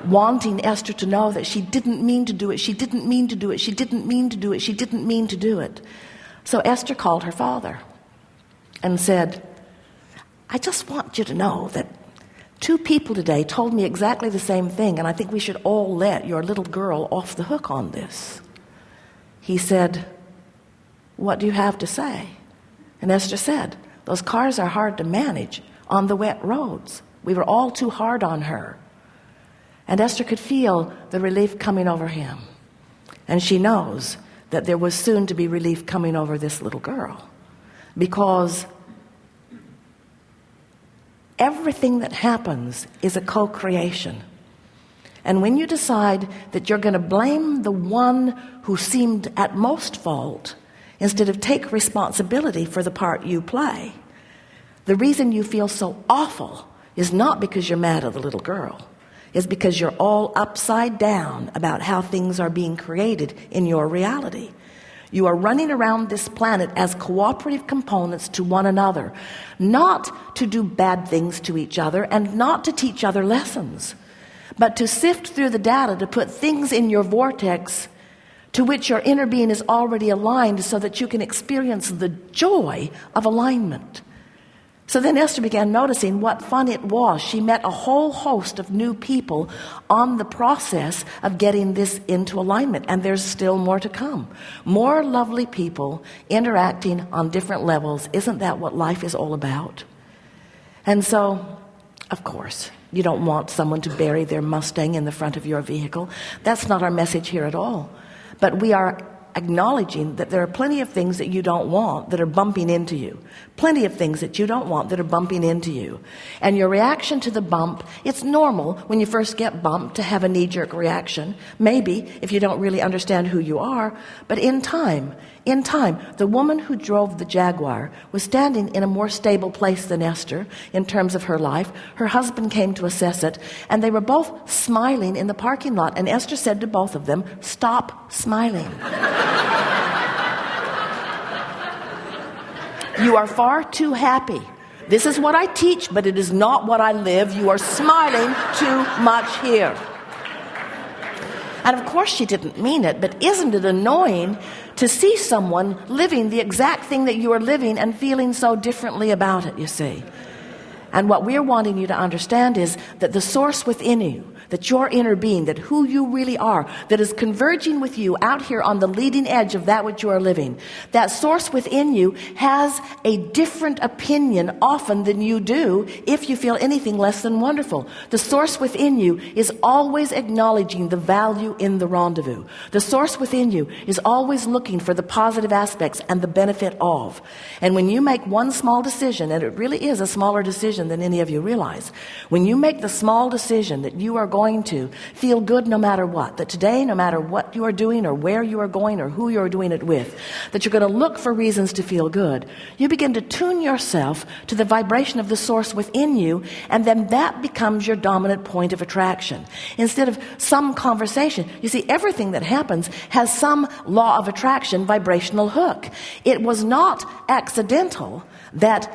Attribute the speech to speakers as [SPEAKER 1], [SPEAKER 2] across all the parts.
[SPEAKER 1] wanting Esther to know that she didn't mean to do it, she didn't mean to do it, she didn't mean to do it, she didn't mean to do it. So Esther called her father and said, I just want you to know that 2 people today told me exactly the same thing, and I think we should all let your little girl off the hook on this. He said, what do you have to say? And Esther said, those cars are hard to manage on the wet roads. We were all too hard on her. And Esther could feel the relief coming over him. And she knows that there was soon to be relief coming over this little girl, because everything that happens is a co-creation. And when you decide that you're going to blame the one who seemed at most fault instead of take responsibility for the part you play, the reason you feel so awful is not because you're mad at the little girl. It's because you're all upside down about how things are being created in your reality. You are running around this planet as cooperative components to one another, not to do bad things to each other and not to teach other lessons, but to sift through the data to put things in your vortex to which your inner being is already aligned so that you can experience the joy of alignment. So then Esther began noticing what fun it was. She met a whole host of new people on the process of getting this into alignment. And there's still more to come. More lovely people interacting on different levels. Isn't that what life is all about? And so, of course, you don't want someone to bury their Mustang in the front of your vehicle. That's not our message here at all. But we are acknowledging that there are plenty of things that you don't want that are bumping into you. Plenty of things that you don't want that are bumping into you. And your reaction to the bump, it's normal when you first get bumped to have a knee-jerk reaction. Maybe if you don't really understand who you are. But in time, the woman who drove the Jaguar was standing in a more stable place than Esther in terms of her life. Her husband came to assess it, and they were both smiling in the parking lot. And Esther said to both of them, stop smiling. You are far too happy. This is what I teach, but it is not what I live. You are smiling too much here. And of course she didn't mean it, but isn't it annoying to see someone living the exact thing that you are living and feeling so differently about it, you see? And what we're wanting you to understand is that the source within you, that your inner being, that who you really are, that is converging with you out here on the leading edge of that which you are living, that source within you has a different opinion often than you do if you feel anything less than wonderful. The source within you is always acknowledging the value in the rendezvous. The source within you is always looking for the positive aspects and the benefit of. And when you make one small decision, and it really is a smaller decision than any of you realize, when you make the small decision that you are going to feel good no matter what, that today, no matter what you are doing or where you are going or who you are doing it with, that you're going to look for reasons to feel good, you begin to tune yourself to the vibration of the source within you, and then that becomes your dominant point of attraction. Instead of some conversation, you see, everything that happens has some law of attraction vibrational hook. It was not accidental that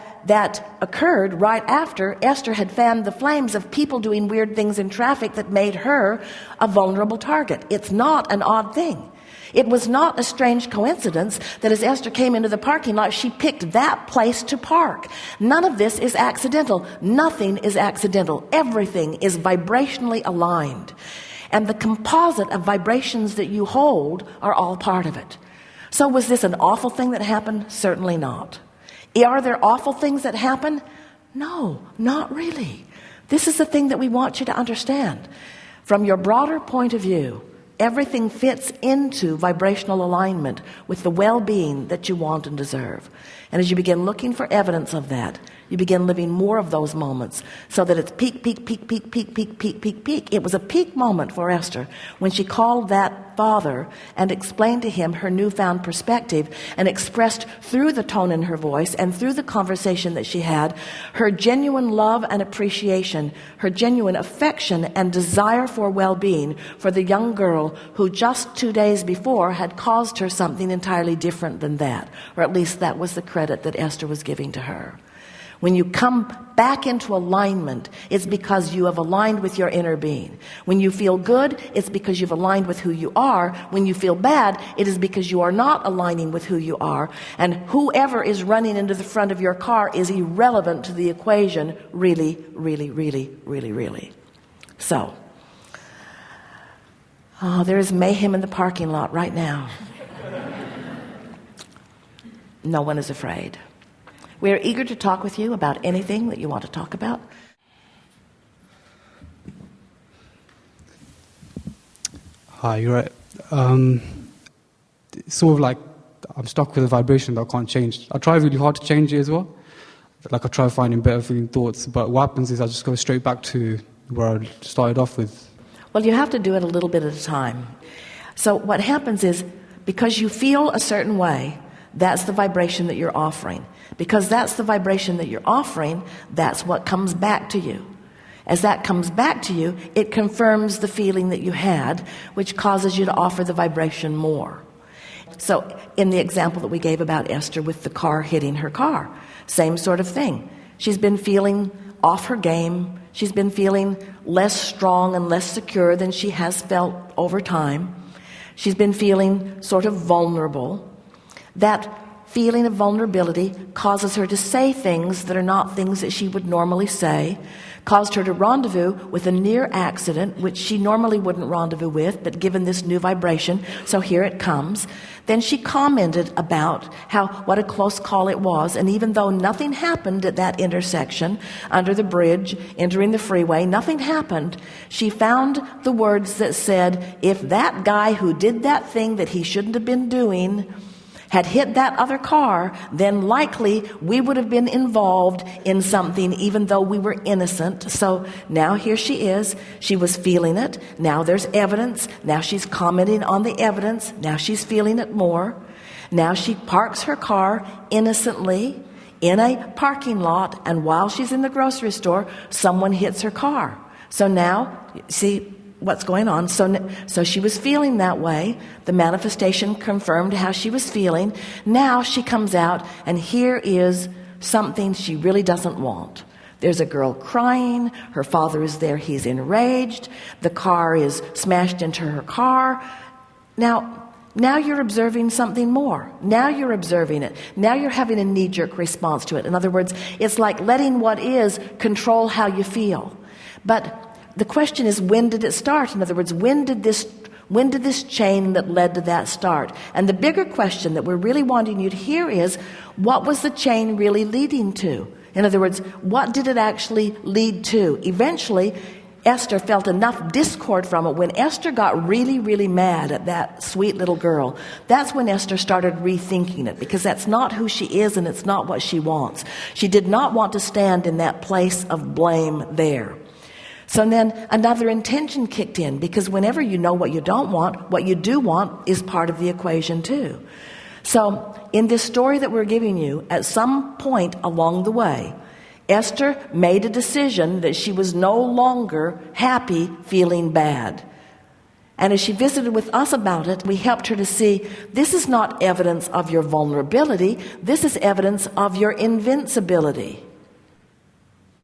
[SPEAKER 1] occurred right after Esther had fanned the flames of people doing weird things in traffic that made her a vulnerable target. It's not an odd thing. It was not a strange coincidence that as Esther came into the parking lot, she picked that place to park. None of this is accidental. Nothing is accidental. Everything is vibrationally aligned. And the composite of vibrations that you hold are all part of it. So was this an awful thing that happened? Certainly not. Are there awful things that happen? No, not really. This is the thing that we want you to understand. From your broader point of view, everything fits into vibrational alignment with the well-being that you want and deserve. And as you begin looking for evidence of that, you begin living more of those moments so that it's peak, peak, peak, peak, peak, peak, peak, peak, peak. It was a peak moment for Esther when she called that father and explained to him her newfound perspective and expressed through the tone in her voice and through the conversation that she had her genuine love and appreciation, her genuine affection and desire for well-being for the young girl who just 2 days before had caused her something entirely different than that, or at least that was the credit that Esther was giving to her. When you come back into alignment, it's because you have aligned with your inner being. When you feel good, it's because you've aligned with who you are. When you feel bad, it is because you are not aligning with who you are. And whoever is running into the front of your car is irrelevant to the equation, really, really, really, really, really. So, there is mayhem in the parking lot right now. No one is afraid. We are eager to talk with you about anything that you want to talk about.
[SPEAKER 2] Hi, you're right. It's sort of like I'm stuck with a vibration that I can't change. I try really hard to change it as well. Like I try finding better feeling thoughts, but what happens is I just go straight back to where I started off with.
[SPEAKER 1] Well, you have to do it a little bit at a time. So what happens is, because you feel a certain way, that's the vibration that you're offering. Because that's the vibration that you're offering, that's what comes back to you. As that comes back to you, it confirms the feeling that you had, which causes you to offer the vibration more. So in the example that we gave about Esther with the car hitting her car, same sort of thing. She's been feeling off her game. She's been feeling less strong and less secure than she has felt over time. She's been feeling sort of vulnerable. That feeling of vulnerability causes her to say things that are not things that she would normally say, caused her to rendezvous with a near accident, which she normally wouldn't rendezvous with, but given this new vibration, so here it comes. Then she commented about what a close call it was, and even though nothing happened at that intersection, under the bridge, entering the freeway, nothing happened, she found the words that said, if that guy who did that thing that he shouldn't have been doing had hit that other car, then likely we would have been involved in something even though we were innocent. So now here she is. She was feeling it. Now there's evidence. Now she's commenting on the evidence. Now she's feeling it more. Now she parks her car innocently in a parking lot, and while she's in the grocery store, someone hits her car. So now, see what's going on. So she was feeling that way. The manifestation confirmed how she was feeling. Now she comes out, and here is something she really doesn't want. There's a girl crying. Her father is there. He's enraged. The car is smashed into her car. Now you're observing something more. Now you're observing it. Now you're having a knee-jerk response to it. In other words, it's like letting what is control how you feel. But the question is, when did it start? In other words, when did this chain that led to that start? And the bigger question that we're really wanting you to hear is, what was the chain really leading to? In other words, what did it actually lead to? Eventually, Esther felt enough discord from it. When Esther got really, really mad at that sweet little girl, that's when Esther started rethinking it, because that's not who she is and it's not what she wants. She did not want to stand in that place of blame there. So then another intention kicked in, because whenever you know what you don't want, what you do want is part of the equation too. So in this story that we're giving you, at some point along the way, Esther made a decision that she was no longer happy feeling bad. And as she visited with us about it, we helped her to see this is not evidence of your vulnerability. This is evidence of your invincibility.